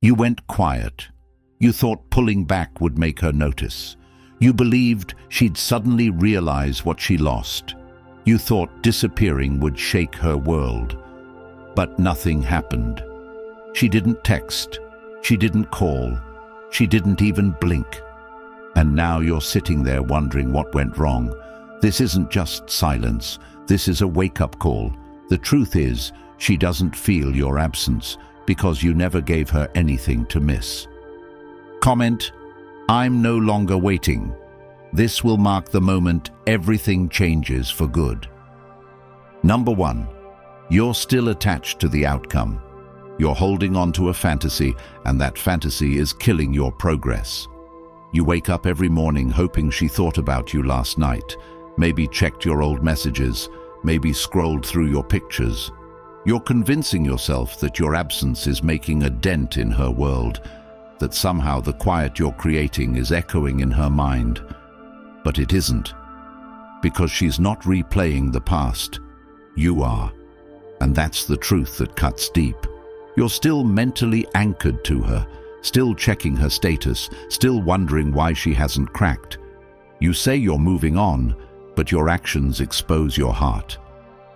You went quiet. You thought pulling back would make her notice. You believed she'd suddenly realize what she lost. You thought disappearing would shake her world. But nothing happened. She didn't text. She didn't call. She didn't even blink. And now you're sitting there wondering what went wrong. This isn't just silence. This is a wake-up call. The truth is, she doesn't feel your absence because you never gave her anything to miss. Comment, I'm no longer waiting. This will mark the moment everything changes for good. Number 1. You're still attached to the outcome. You're holding on to a fantasy, and that fantasy is killing your progress. You wake up every morning hoping she thought about you last night, maybe checked your old messages, maybe scrolled through your pictures. You're convincing yourself that your absence is making a dent in her world, that somehow the quiet you're creating is echoing in her mind. But it isn't, because she's not replaying the past. You are, and that's the truth that cuts deep. You're still mentally anchored to her, still checking her status, still wondering why she hasn't cracked. You say you're moving on, but your actions expose your heart.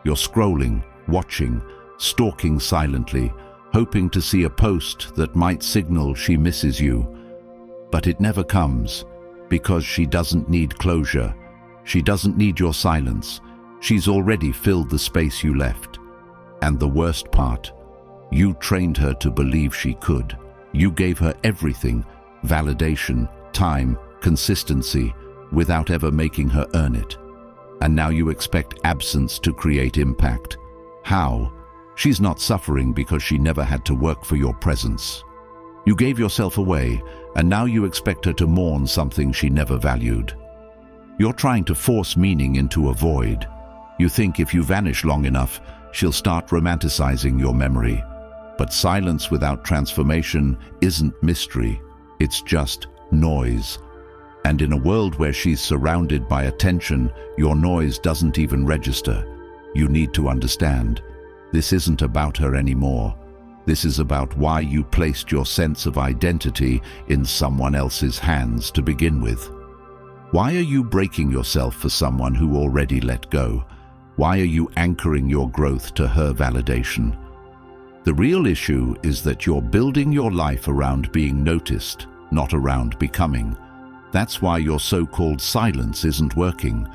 You're scrolling, watching, stalking silently, hoping to see a post that might signal she misses you. But it never comes, because she doesn't need closure. She doesn't need your silence. She's already filled the space you left. And the worst part, you trained her to believe she could. You gave her everything, validation, time, consistency, without ever making her earn it. And now you expect absence to create impact. How? She's not suffering because she never had to work for your presence. You gave yourself away, and now you expect her to mourn something she never valued. You're trying to force meaning into a void. You think if you vanish long enough, she'll start romanticizing your memory. But silence without transformation isn't mystery, it's just noise. And in a world where she's surrounded by attention, your noise doesn't even register. You need to understand, this isn't about her anymore. This is about why you placed your sense of identity in someone else's hands to begin with. Why are you breaking yourself for someone who already let go? Why are you anchoring your growth to her validation? The real issue is that you're building your life around being noticed, not around becoming. That's why your so-called silence isn't working,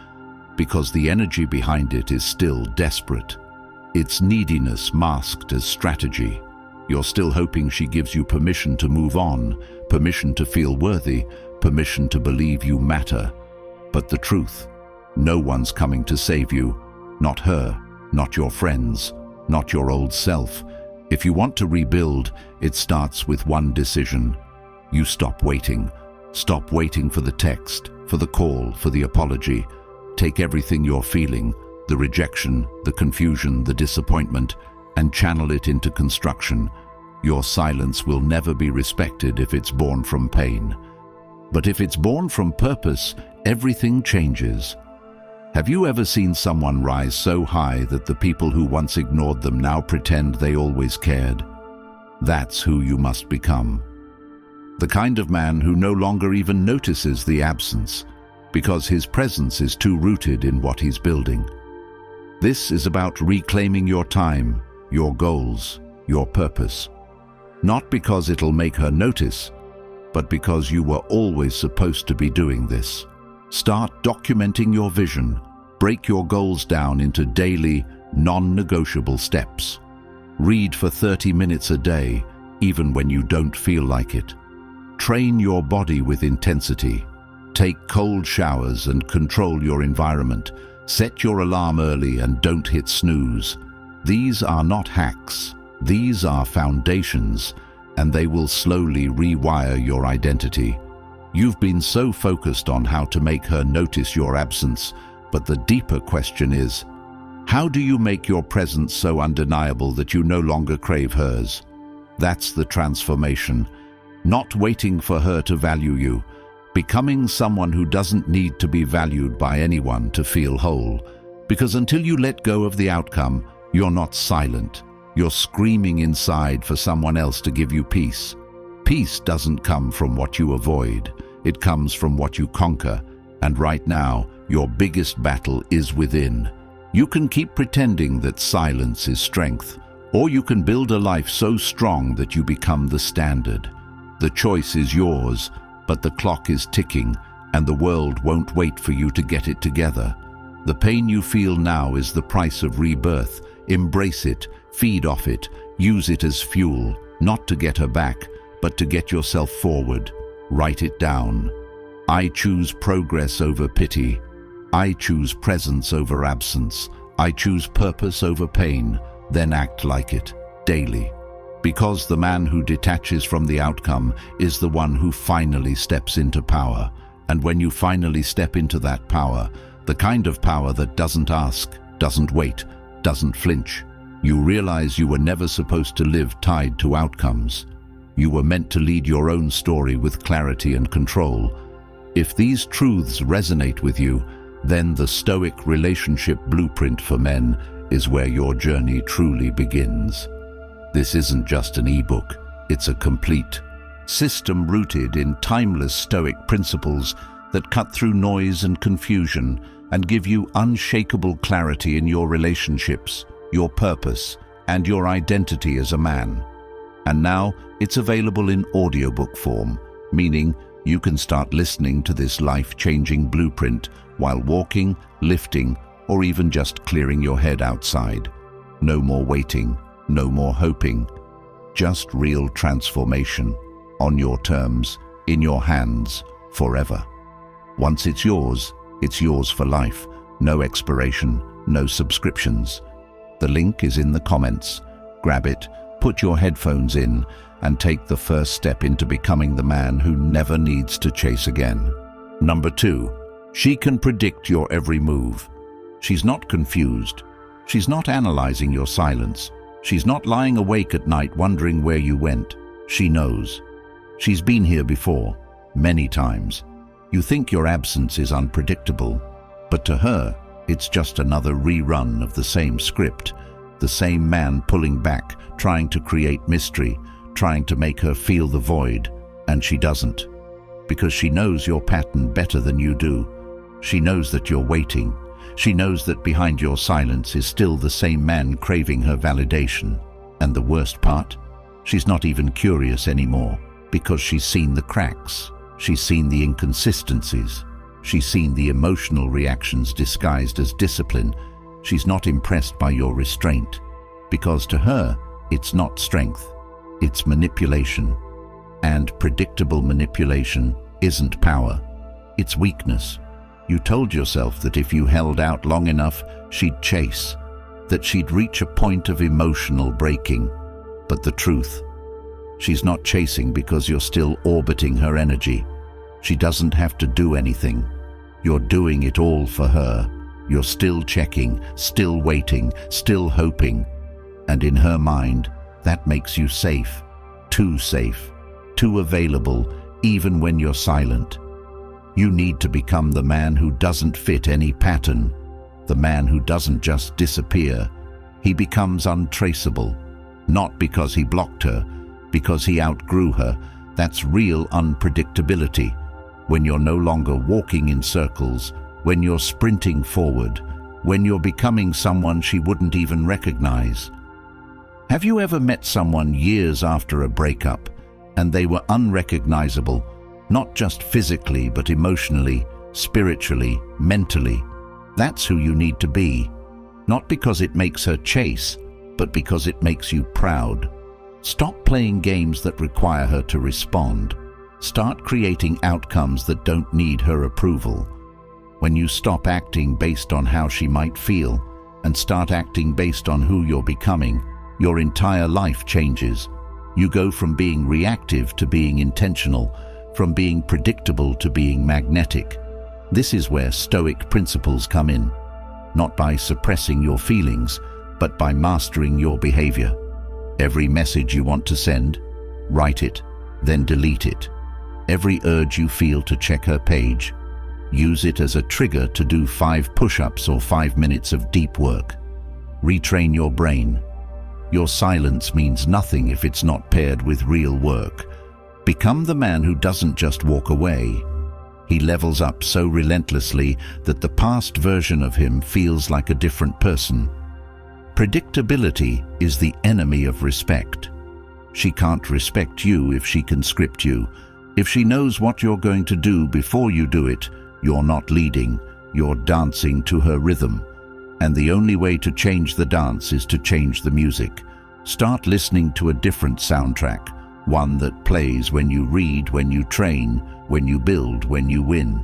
because the energy behind it is still desperate. It's neediness masked as strategy. You're still hoping she gives you permission to move on, permission to feel worthy, permission to believe you matter. But the truth, no one's coming to save you. Not her, not your friends, not your old self. If you want to rebuild, it starts with one decision. You stop waiting. Stop waiting for the text, for the call, for the apology. Take everything you're feeling, the rejection, the confusion, the disappointment, and channel it into construction. Your silence will never be respected if it's born from pain. But if it's born from purpose, everything changes. Have you ever seen someone rise so high that the people who once ignored them now pretend they always cared? That's who you must become. The kind of man who no longer even notices the absence, because his presence is too rooted in what he's building. This is about reclaiming your time, your goals, your purpose. Not because it'll make her notice, but because you were always supposed to be doing this. Start documenting your vision. Break your goals down into daily, non-negotiable steps. Read for 30 minutes a day, even when you don't feel like it. Train your body with intensity. Take cold showers and control your environment. Set your alarm early and don't hit snooze. These are not hacks. These are foundations, and they will slowly rewire your identity. You've been so focused on how to make her notice your absence, but the deeper question is, how do you make your presence so undeniable that you no longer crave hers? That's the transformation. Not waiting for her to value you, becoming someone who doesn't need to be valued by anyone to feel whole. Because until you let go of the outcome, you're not silent. You're screaming inside for someone else to give you peace. Peace doesn't come from what you avoid. It comes from what you conquer. And right now, your biggest battle is within. You can keep pretending that silence is strength, or you can build a life so strong that you become the standard. The choice is yours, but the clock is ticking, and the world won't wait for you to get it together. The pain you feel now is the price of rebirth. Embrace it, feed off it, use it as fuel, not to get her back, but to get yourself forward. Write it down. I choose progress over pity. I choose presence over absence. I choose purpose over pain. Then act like it, daily. Because the man who detaches from the outcome is the one who finally steps into power. And when you finally step into that power, the kind of power that doesn't ask, doesn't wait, doesn't flinch, you realize you were never supposed to live tied to outcomes. You were meant to lead your own story with clarity and control. If these truths resonate with you, then the Stoic relationship blueprint for men is where your journey truly begins. This isn't just an ebook, it's a complete system rooted in timeless Stoic principles that cut through noise and confusion and give you unshakable clarity in your relationships, your purpose, and your identity as a man. And now it's available in audiobook form, meaning you can start listening to this life-changing blueprint while walking, lifting, or even just clearing your head outside. No more waiting, no more hoping, just real transformation, on your terms, in your hands, forever. Once it's yours for life. No expiration, no subscriptions. The link is in the comments. Grab it, put your headphones in, and take the first step into becoming the man who never needs to chase again. Number 2, she can predict your every move. She's not confused. She's not analyzing your silence. She's not lying awake at night wondering where you went. She knows. She's been here before, many times. You think your absence is unpredictable, but to her, it's just another rerun of the same script, the same man pulling back, trying to create mystery, trying to make her feel the void, and she doesn't. Because she knows your pattern better than you do. She knows that you're waiting. She knows that behind your silence is still the same man craving her validation. And the worst part? She's not even curious anymore, because she's seen the cracks. She's seen the inconsistencies. She's seen the emotional reactions disguised as discipline. She's not impressed by your restraint, because to her, it's not strength, it's manipulation. And predictable manipulation isn't power, it's weakness. You told yourself that if you held out long enough, she'd chase, that she'd reach a point of emotional breaking. But the truth, she's not chasing because you're still orbiting her energy. She doesn't have to do anything. You're doing it all for her. You're still checking, still waiting, still hoping. And in her mind, that makes you safe, too available, even when you're silent. You need to become the man who doesn't fit any pattern, the man who doesn't just disappear. He becomes untraceable, not because he blocked her, because he outgrew her. That's real unpredictability. When you're no longer walking in circles, when you're sprinting forward, when you're becoming someone she wouldn't even recognize. Have you ever met someone years after a breakup and they were unrecognizable, not just physically but emotionally, spiritually, mentally? That's who you need to be, not because it makes her chase, but because it makes you proud. Stop playing games that require her to respond. Start creating outcomes that don't need her approval. When you stop acting based on how she might feel and start acting based on who you're becoming, your entire life changes. You go from being reactive to being intentional, from being predictable to being magnetic. This is where Stoic principles come in, not by suppressing your feelings, but by mastering your behavior. Every message you want to send, write it, then delete it. Every urge you feel to check her page, use it as a trigger to do 5 push-ups or 5 minutes of deep work. Retrain your brain. Your silence means nothing if it's not paired with real work, Become the man who doesn't just walk away. He levels up so relentlessly that the past version of him feels like a different person. Predictability is the enemy of respect. She can't respect you if she can script you. If she knows what you're going to do before you do it, you're not leading, you're dancing to her rhythm. And the only way to change the dance is to change the music. Start listening to a different soundtrack, one that plays when you read, when you train, when you build, when you win.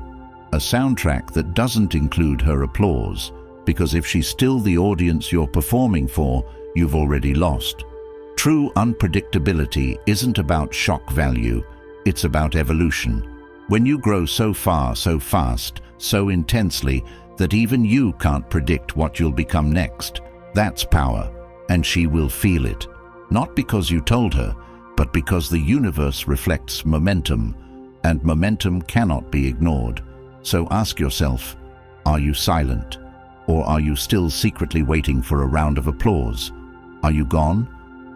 A soundtrack that doesn't include her applause, because if she's still the audience you're performing for, you've already lost. True unpredictability isn't about shock value, it's about evolution. When you grow so far, so fast, so intensely, that even you can't predict what you'll become next, that's power, and she will feel it. Not because you told her, but because the universe reflects momentum, and momentum cannot be ignored. So ask yourself, are you silent? Or are you still secretly waiting for a round of applause? Are you gone?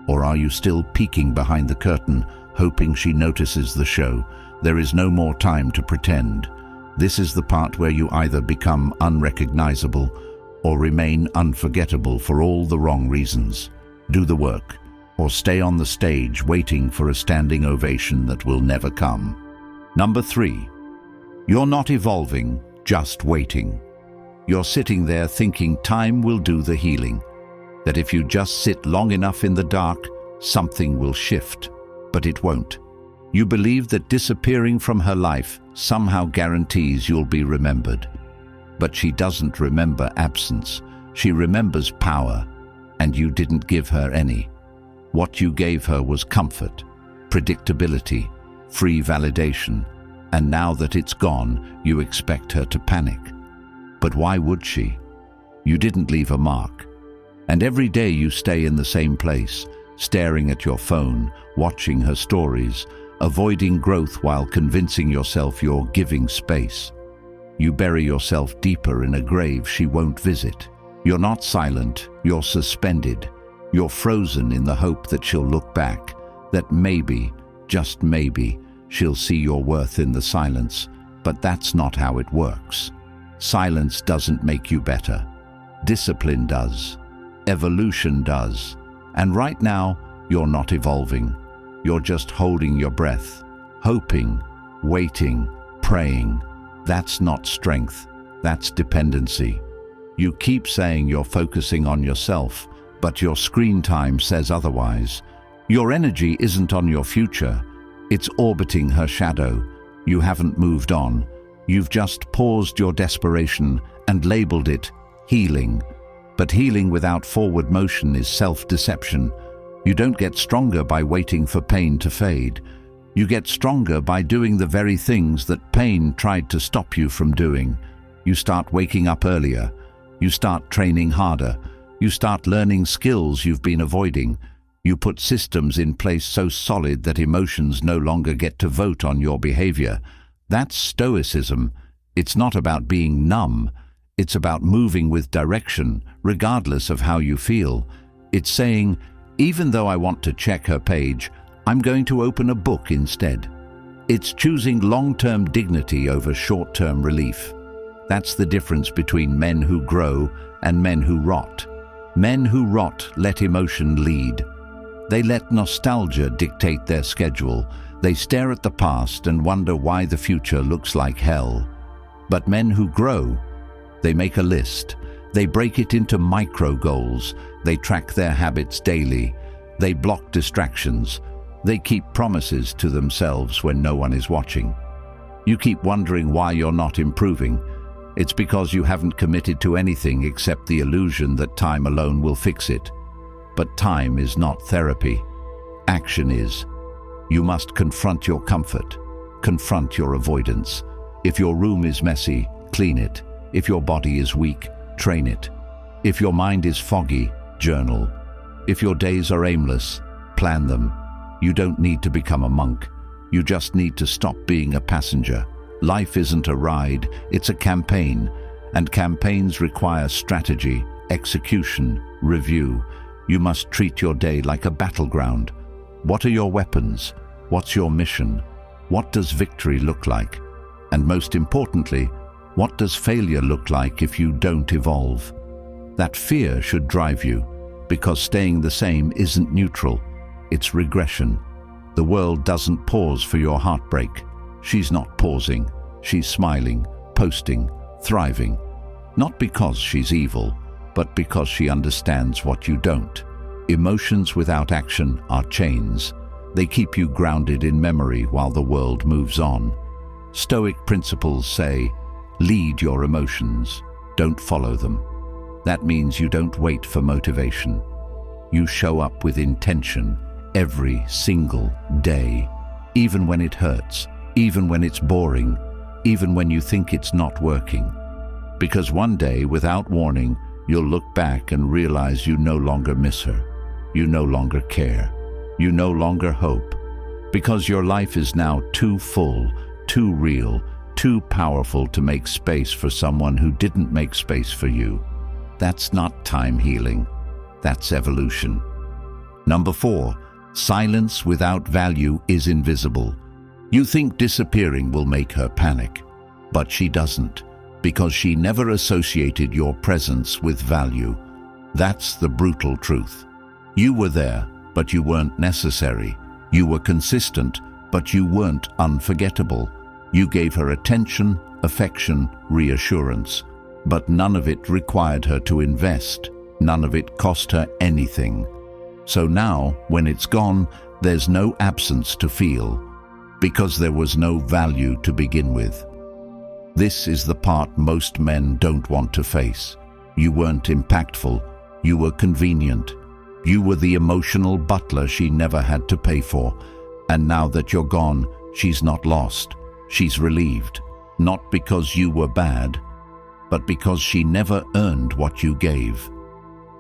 Or are you still peeking behind the curtain, hoping she notices the show? There is no more time to pretend. This is the part where you either become unrecognizable or remain unforgettable for all the wrong reasons. Do the work, or stay on the stage waiting for a standing ovation that will never come. Number 3. You're not evolving, just waiting. You're sitting there thinking time will do the healing, that if you just sit long enough in the dark, something will shift, but it won't. You believe that disappearing from her life somehow guarantees you'll be remembered. But she doesn't remember absence. She remembers power, and you didn't give her any. What you gave her was comfort, predictability, free validation, and now that it's gone, you expect her to panic. But why would she? You didn't leave a mark. And every day you stay in the same place, staring at your phone, watching her stories, avoiding growth while convincing yourself you're giving space. You bury yourself deeper in a grave she won't visit. You're not silent, you're suspended. You're frozen in the hope that she'll look back, that maybe, just maybe, she'll see your worth in the silence. But that's not how it works. Silence doesn't make you better. Discipline does. Evolution does. And right now, you're not evolving. You're just holding your breath, hoping, waiting, praying. That's not strength. That's dependency. You keep saying you're focusing on yourself, but your screen time says otherwise. Your energy isn't on your future. It's orbiting her shadow. You haven't moved on. You've just paused your desperation and labeled it healing. But healing without forward motion is self-deception. You don't get stronger by waiting for pain to fade. You get stronger by doing the very things that pain tried to stop you from doing. You start waking up earlier. You start training harder. You start learning skills you've been avoiding. You put systems in place so solid that emotions no longer get to vote on your behavior. That's Stoicism. It's not about being numb. It's about moving with direction, regardless of how you feel. It's saying, even though I want to check her page, I'm going to open a book instead. It's choosing long-term dignity over short-term relief. That's the difference between men who grow and men who rot. Men who rot let emotion lead. They let nostalgia dictate their schedule. They stare at the past and wonder why the future looks like hell. But men who grow, they make a list. They break it into micro goals. They track their habits daily. They block distractions. They keep promises to themselves when no one is watching. You keep wondering why you're not improving. It's because you haven't committed to anything except the illusion that time alone will fix it. But time is not therapy. Action is. You must confront your comfort. Confront your avoidance. If your room is messy, clean it. If your body is weak, train it. If your mind is foggy, journal. If your days are aimless, plan them. You don't need to become a monk. You just need to stop being a passenger. Life isn't a ride, it's a campaign. And campaigns require strategy, execution, review. You must treat your day like a battleground. What are your weapons? What's your mission? What does victory look like? And most importantly, what does failure look like if you don't evolve? That fear should drive you, because staying the same isn't neutral, it's regression. The world doesn't pause for your heartbreak. She's not pausing, she's smiling, posting, thriving. Not because she's evil, but because she understands what you don't. Emotions without action are chains. They keep you grounded in memory while the world moves on. Stoic principles say, lead your emotions, don't follow them. That means you don't wait for motivation. You show up with intention every single day, even when it hurts, even when it's boring, even when you think it's not working. Because one day, without warning, you'll look back and realize you no longer miss her. You no longer care. You no longer hope. Because your life is now too full, too real, too powerful to make space for someone who didn't make space for you. That's not time healing. That's evolution. Number 4, silence without value is invisible. You think disappearing will make her panic, but she doesn't, because she never associated your presence with value. That's the brutal truth. You were there, but you weren't necessary. You were consistent, but you weren't unforgettable. You gave her attention, affection, reassurance, but none of it required her to invest. None of it cost her anything. So now, when it's gone, there's no absence to feel, because there was no value to begin with. This is the part most men don't want to face. You weren't impactful. You were convenient. You were the emotional butler she never had to pay for. And now that you're gone, she's not lost. She's relieved. Not because you were bad, but because she never earned what you gave.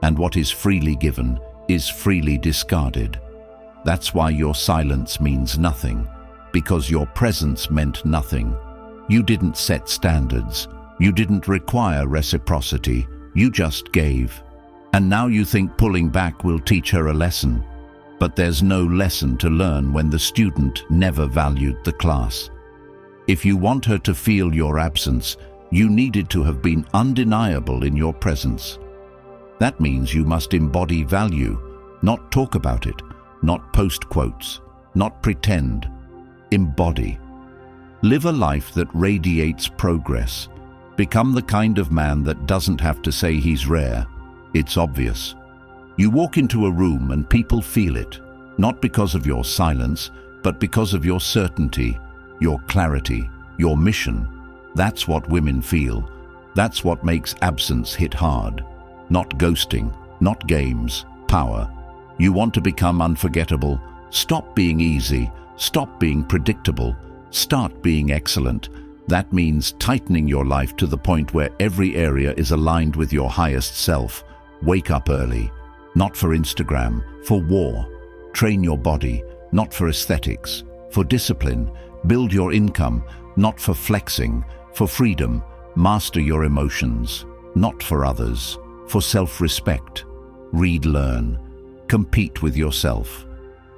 And what is freely given is freely discarded. That's why your silence means nothing, because your presence meant nothing. You didn't set standards. You didn't require reciprocity. You just gave. And now you think pulling back will teach her a lesson. But there's no lesson to learn when the student never valued the class. If you want her to feel your absence, you needed to have been undeniable in your presence. That means you must embody value, not talk about it, not post quotes, not pretend. Embody. Live a life that radiates progress. Become the kind of man that doesn't have to say he's rare. It's obvious. You walk into a room and people feel it, not because of your silence, but because of your certainty, your clarity, your mission. That's what women feel. That's what makes absence hit hard. Not ghosting, not games, power. You want to become unforgettable. Stop being easy. Stop being predictable. Start being excellent. That means tightening your life to the point where every area is aligned with your highest self. Wake up early, not for Instagram, for war. Train your body, not for aesthetics, for discipline. Build your income, not for flexing, for freedom. Master your emotions, not for others, for self-respect. Read, learn, compete with yourself.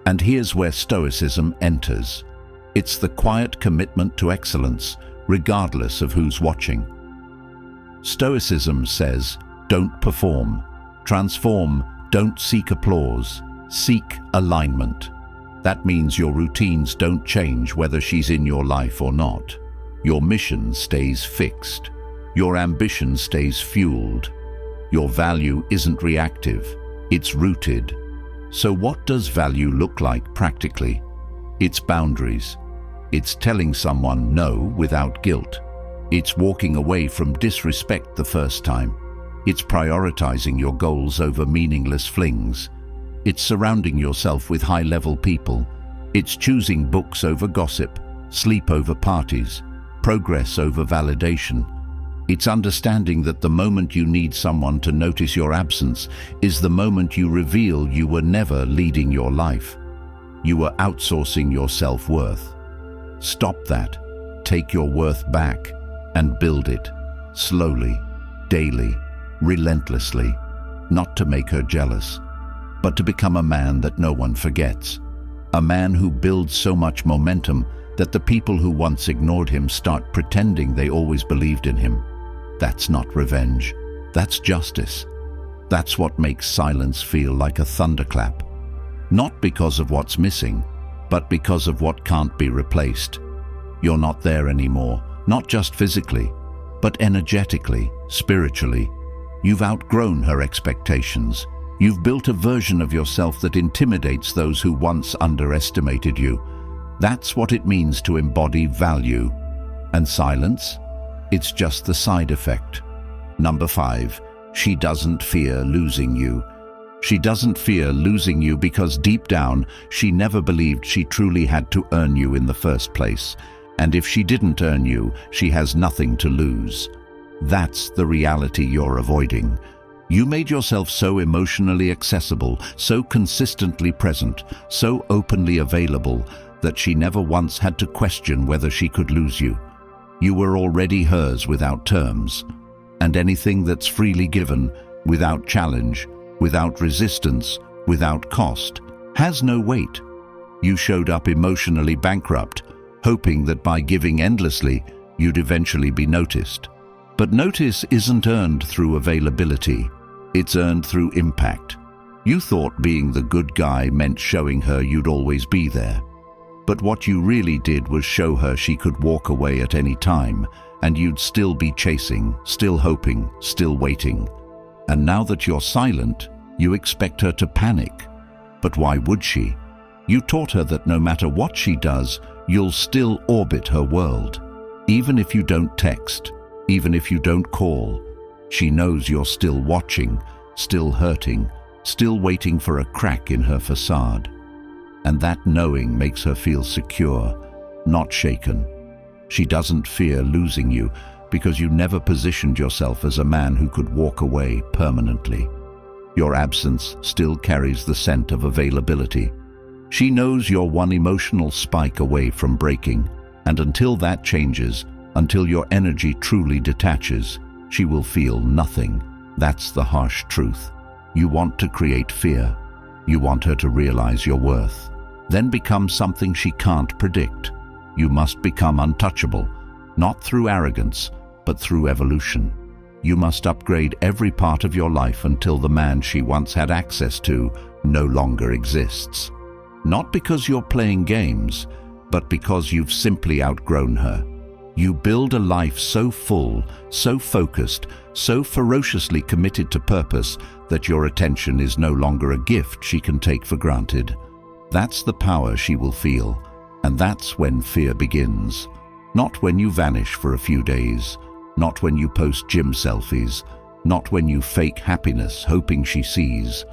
And here's where Stoicism enters. It's the quiet commitment to excellence, regardless of who's watching. Stoicism says, don't perform. Transform, don't seek applause. Seek alignment. That means your routines don't change whether she's in your life or not. Your mission stays fixed. Your ambition stays fueled. Your value isn't reactive, it's rooted. So what does value look like practically? It's boundaries. It's telling someone no without guilt. It's walking away from disrespect the first time. It's prioritizing your goals over meaningless flings. It's surrounding yourself with high-level people. It's choosing books over gossip, sleep over parties, progress over validation. It's understanding that the moment you need someone to notice your absence is the moment you reveal you were never leading your life. You were outsourcing your self-worth. Stop that. Take your worth back and build it, slowly, daily, relentlessly, not to make her jealous, but to become a man that no one forgets. A man who builds so much momentum that the people who once ignored him start pretending they always believed in him. That's not revenge. That's justice. That's what makes silence feel like a thunderclap. Not because of what's missing, but because of what can't be replaced. You're not there anymore, not just physically, but energetically, spiritually. You've outgrown her expectations. You've built a version of yourself that intimidates those who once underestimated you. That's what it means to embody value. And silence? It's just the side effect. Number 5, she doesn't fear losing you. She doesn't fear losing you because deep down, she never believed she truly had to earn you in the first place. And if she didn't earn you, she has nothing to lose. That's the reality you're avoiding. You made yourself so emotionally accessible, so consistently present, so openly available, that she never once had to question whether she could lose you. You were already hers without terms. And anything that's freely given, without challenge, without resistance, without cost, has no weight. You showed up emotionally bankrupt, hoping that by giving endlessly, you'd eventually be noticed. But notice isn't earned through availability. It's earned through impact. You thought being the good guy meant showing her you'd always be there. But what you really did was show her she could walk away at any time, and you'd still be chasing, still hoping, still waiting. And now that you're silent, you expect her to panic. But why would she? You taught her that no matter what she does, you'll still orbit her world. Even if you don't text, even if you don't call, she knows you're still watching, still hurting, still waiting for a crack in her facade. And that knowing makes her feel secure, not shaken. She doesn't fear losing you because you never positioned yourself as a man who could walk away permanently. Your absence still carries the scent of availability. She knows you're one emotional spike away from breaking, and until that changes, until your energy truly detaches, she will feel nothing. That's the harsh truth. You want to create fear. You want her to realize your worth. Then become something she can't predict. You must become untouchable, not through arrogance, but through evolution. You must upgrade every part of your life until the man she once had access to no longer exists. Not because you're playing games, but because you've simply outgrown her. You build a life so full, so focused, so ferociously committed to purpose that your attention is no longer a gift she can take for granted. That's the power she will feel, and that's when fear begins. Not when you vanish for a few days, not when you post gym selfies, not when you fake happiness hoping she sees.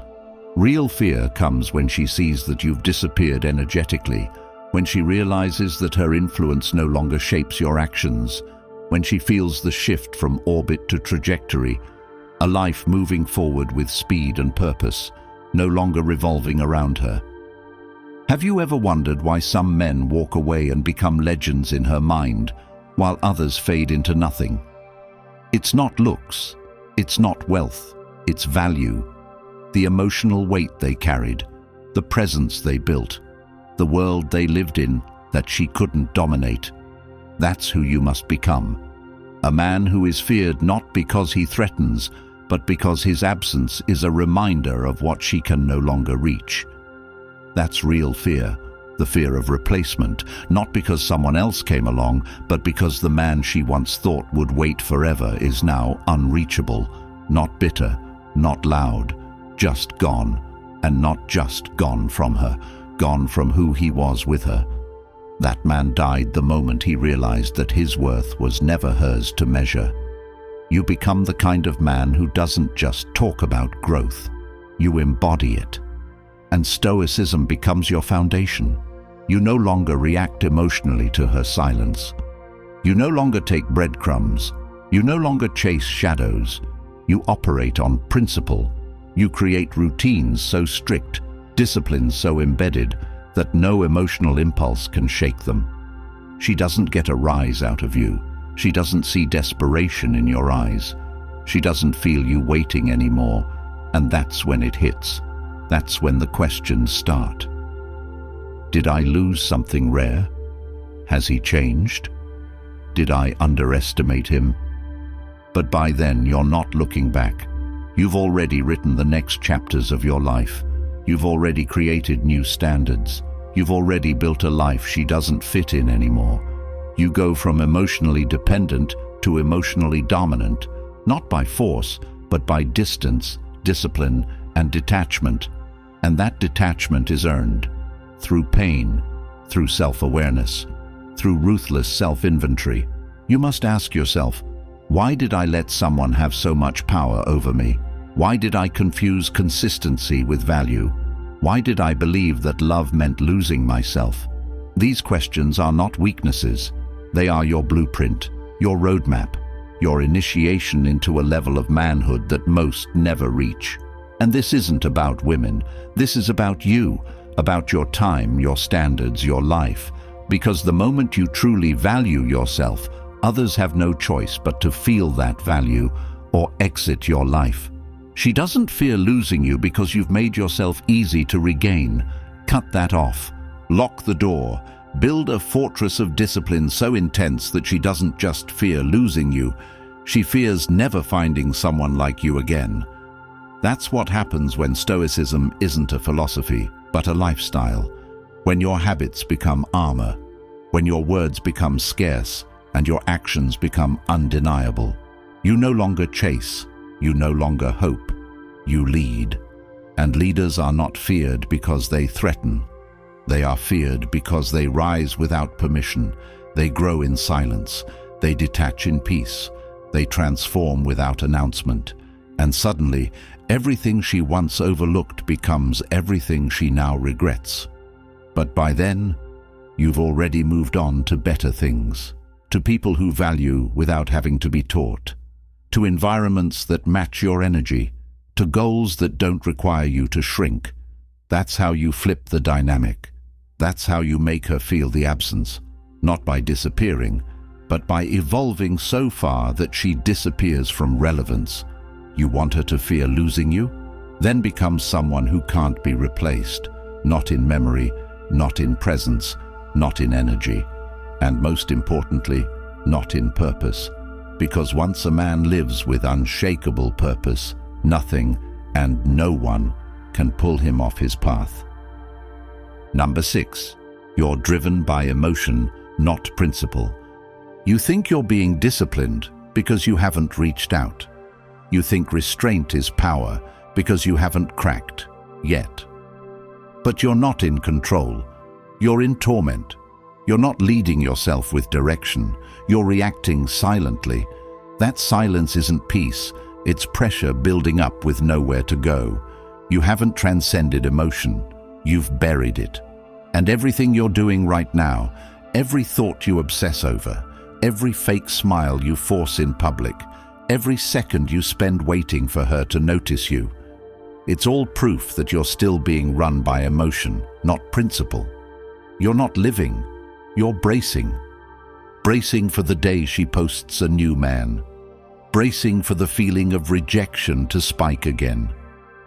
Real fear comes when she sees that you've disappeared energetically, when she realizes that her influence no longer shapes your actions, when she feels the shift from orbit to trajectory, a life moving forward with speed and purpose, no longer revolving around her. Have you ever wondered why some men walk away and become legends in her mind, while others fade into nothing? It's not looks, it's not wealth, it's value. The emotional weight they carried, the presence they built, the world they lived in that she couldn't dominate. That's who you must become. A man who is feared not because he threatens, but because his absence is a reminder of what she can no longer reach. That's real fear, the fear of replacement, not because someone else came along, but because the man she once thought would wait forever is now unreachable, not bitter, not loud, just gone, and not just gone from her, gone from who he was with her. That man died the moment he realized that his worth was never hers to measure. You become the kind of man who doesn't just talk about growth, you embody it. And Stoicism becomes your foundation. You no longer react emotionally to her silence. You no longer take breadcrumbs. You no longer chase shadows. You operate on principle. You create routines so strict, disciplines so embedded, that no emotional impulse can shake them. She doesn't get a rise out of you. She doesn't see desperation in your eyes. She doesn't feel you waiting anymore. And that's when it hits. That's when the questions start. Did I lose something rare? Has he changed? Did I underestimate him? But by then, you're not looking back. You've already written the next chapters of your life. You've already created new standards. You've already built a life she doesn't fit in anymore. You go from emotionally dependent to emotionally dominant, not by force, but by distance, discipline, and detachment. And that detachment is earned through pain, through self-awareness, through ruthless self-inventory. You must ask yourself, why did I let someone have so much power over me? Why did I confuse consistency with value? Why did I believe that love meant losing myself? These questions are not weaknesses. They are your blueprint, your roadmap, your initiation into a level of manhood that most never reach. And this isn't about women. This is about you, about your time, your standards, your life. Because the moment you truly value yourself, others have no choice but to feel that value or exit your life. She doesn't fear losing you because you've made yourself easy to regain. Cut that off. Lock the door. Build a fortress of discipline so intense that she doesn't just fear losing you. She fears never finding someone like you again. That's what happens when Stoicism isn't a philosophy, but a lifestyle. When your habits become armor. When your words become scarce and your actions become undeniable. You no longer chase. You no longer hope. You lead. And leaders are not feared because they threaten. They are feared because they rise without permission. They grow in silence. They detach in peace. They transform without announcement. And suddenly, everything she once overlooked becomes everything she now regrets. But by then, you've already moved on to better things, to people who value without having to be taught, to environments that match your energy, to goals that don't require you to shrink. That's how you flip the dynamic. That's how you make her feel the absence, not by disappearing, but by evolving so far that she disappears from relevance. You want her to fear losing you? Then become someone who can't be replaced, not in memory, not in presence, not in energy, and most importantly, not in purpose. Because once a man lives with unshakable purpose, nothing and no one can pull him off his path. Number 6, you're driven by emotion, not principle. You think you're being disciplined because you haven't reached out. You think restraint is power because you haven't cracked yet. But you're not in control. You're in torment. You're not leading yourself with direction. You're reacting silently. That silence isn't peace. It's pressure building up with nowhere to go. You haven't transcended emotion. You've buried it. And everything you're doing right now, every thought you obsess over, every fake smile you force in public, every second you spend waiting for her to notice you, it's all proof that you're still being run by emotion, not principle. You're not living. You're bracing. Bracing for the day she posts a new man. Bracing for the feeling of rejection to spike again.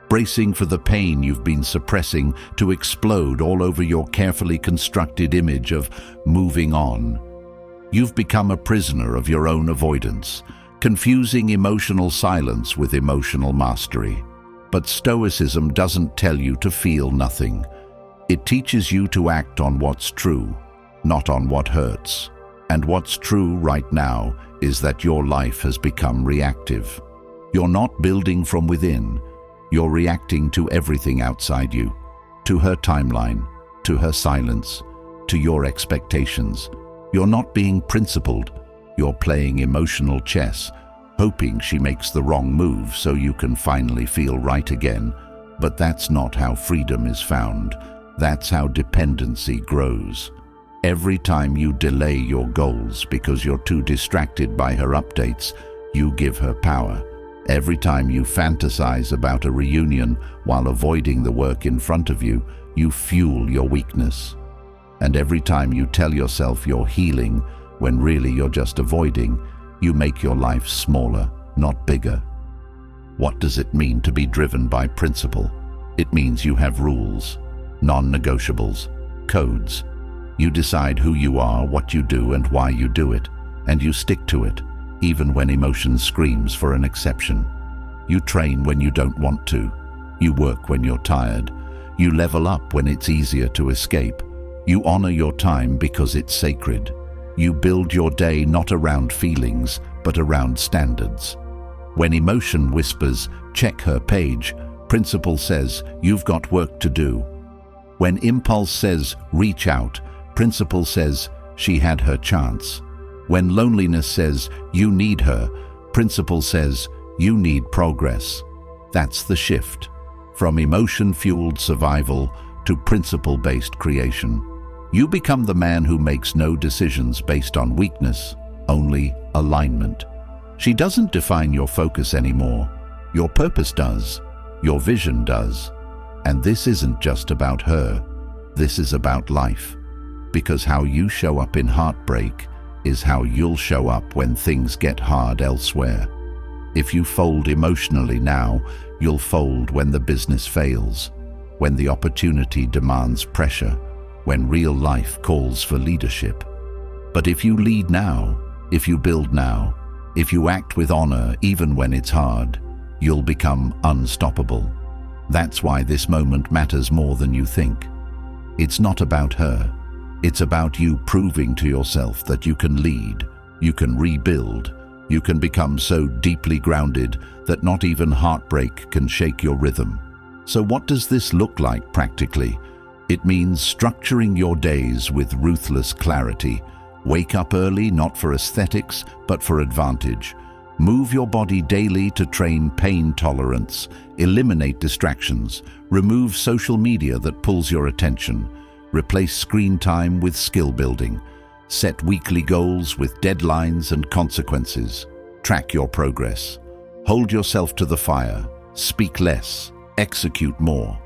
Bracing for the pain you've been suppressing to explode all over your carefully constructed image of moving on. You've become a prisoner of your own avoidance, confusing emotional silence with emotional mastery. But Stoicism doesn't tell you to feel nothing. It teaches you to act on what's true, not on what hurts. And what's true right now is that your life has become reactive. You're not building from within. You're reacting to everything outside you, to her timeline, to her silence, to your expectations. You're not being principled. You're playing emotional chess, hoping she makes the wrong move so you can finally feel right again. But that's not how freedom is found. That's how dependency grows. Every time you delay your goals because you're too distracted by her updates, you give her power. Every time you fantasize about a reunion while avoiding the work in front of you, you fuel your weakness. And every time you tell yourself you're healing when really you're just avoiding, you make your life smaller, not bigger. What does it mean to be driven by principle? It means you have rules, non-negotiables. Codes. You decide who you are, what you do, and why you do it, and you stick to it, even when emotion screams for an exception. You train when you don't want to. You work when you're tired. You level up when it's easier to escape. You honor your time because it's sacred. You build your day not around feelings, but around standards. When emotion whispers, check her page, principle says, you've got work to do. When impulse says, reach out, principle says, she had her chance. When loneliness says, you need her, principle says, you need progress. That's the shift. From emotion-fueled survival to principle-based creation. You become the man who makes no decisions based on weakness, only alignment. She doesn't define your focus anymore. Your purpose does. Your vision does. And this isn't just about her. This is about life. Because how you show up in heartbreak is how you'll show up when things get hard elsewhere. If you fold emotionally now, you'll fold when the business fails, when the opportunity demands pressure, when real life calls for leadership. But if you lead now, if you build now, if you act with honor even when it's hard, you'll become unstoppable. That's why this moment matters more than you think. It's not about her. It's about you proving to yourself that you can lead, you can rebuild, you can become so deeply grounded that not even heartbreak can shake your rhythm. So what does this look like practically? It means structuring your days with ruthless clarity. Wake up early, not for aesthetics, but for advantage. Move your body daily to train pain tolerance. Eliminate distractions. Remove social media that pulls your attention. Replace screen time with skill building. Set weekly goals with deadlines and consequences. Track your progress. Hold yourself to the fire. Speak less. Execute more.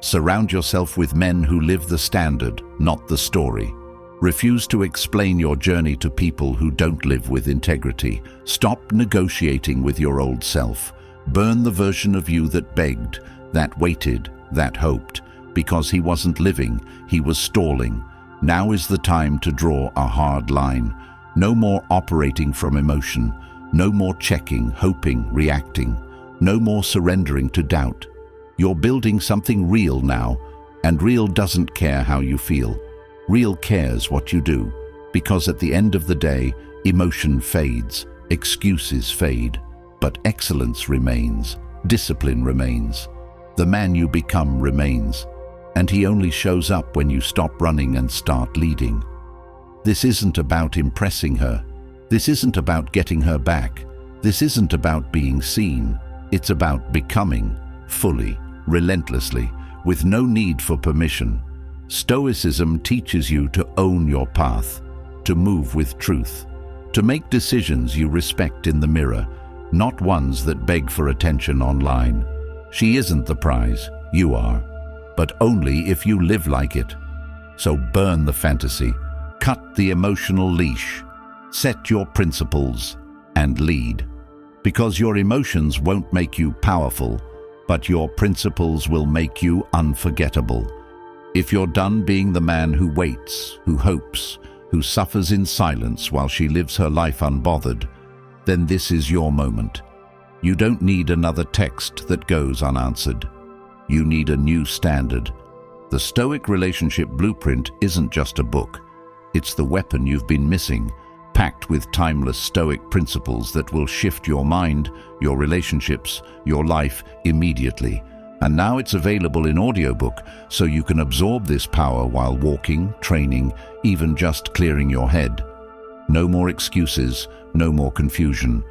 Surround yourself with men who live the standard, not the story. Refuse to explain your journey to people who don't live with integrity. Stop negotiating with your old self. Burn the version of you that begged, that waited, that hoped. Because he wasn't living, he was stalling. Now is the time to draw a hard line. No more operating from emotion. No more checking, hoping, reacting. No more surrendering to doubt. You're building something real now, and real doesn't care how you feel. Real cares what you do, because at the end of the day, emotion fades, excuses fade, but excellence remains, discipline remains. The man you become remains, and he only shows up when you stop running and start leading. This isn't about impressing her. This isn't about getting her back. This isn't about being seen. It's about becoming, fully, relentlessly, with no need for permission. Stoicism teaches you to own your path, to move with truth, to make decisions you respect in the mirror, not ones that beg for attention online. She isn't the prize, you are, but only if you live like it. So burn the fantasy, cut the emotional leash, set your principles, and lead. Because your emotions won't make you powerful, but your principles will make you unforgettable. If you're done being the man who waits, who hopes, who suffers in silence while she lives her life unbothered, then this is your moment. You don't need another text that goes unanswered. You need a new standard. The Stoic Relationship Blueprint isn't just a book. It's the weapon you've been missing, packed with timeless Stoic principles that will shift your mind, your relationships, your life immediately. And now it's available in audiobook, so you can absorb this power while walking, training, even just clearing your head. No more excuses, no more confusion.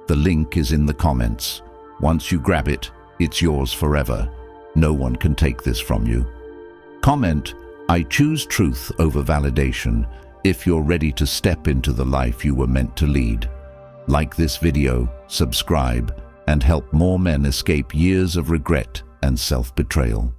The link is in the comments. Once you grab it, it's yours forever. No one can take this from you. Comment, "I choose truth over validation," if you're ready to step into the life you were meant to lead. Like this video, subscribe, and help more men escape years of regret and self-betrayal.